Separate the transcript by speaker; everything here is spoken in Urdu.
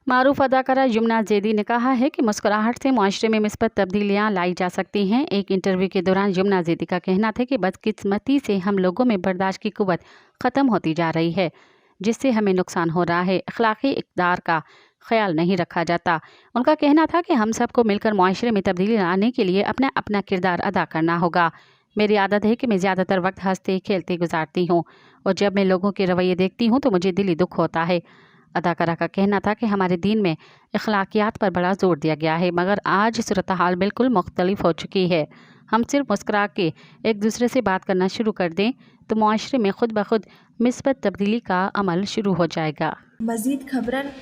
Speaker 1: معروف اداکارہ یمنا زیدی نے کہا ہے کہ مسکراہٹ سے معاشرے میں مثبت تبدیلیاں لائی جا سکتی ہیں۔ ایک انٹرویو کے دوران یمنا زیدی کا کہنا تھا کہ بدقسمتی سے ہم لوگوں میں برداشت کی قوت ختم ہوتی جا رہی ہے، جس سے ہمیں نقصان ہو رہا ہے۔ اخلاقی اقدار کا خیال نہیں رکھا جاتا۔ ان کا کہنا تھا کہ ہم سب کو مل کر معاشرے میں تبدیلی لانے کے لیے اپنا اپنا کردار ادا کرنا ہوگا۔ میری عادت ہے کہ میں زیادہ تر وقت ہنستے کھیلتے گزارتی ہوں، اور جب میں لوگوں کے رویے دیکھتی ہوں تو مجھے دلی دکھ ہوتا ہے۔ اداکارہ کا کہنا تھا کہ ہمارے دین میں اخلاقیات پر بڑا زور دیا گیا ہے، مگر آج صورتحال بالکل مختلف ہو چکی ہے۔ ہم صرف مسکرا کے ایک دوسرے سے بات کرنا شروع کر دیں تو معاشرے میں خود بخود مثبت تبدیلی کا عمل شروع ہو جائے گا۔
Speaker 2: مزید خبرن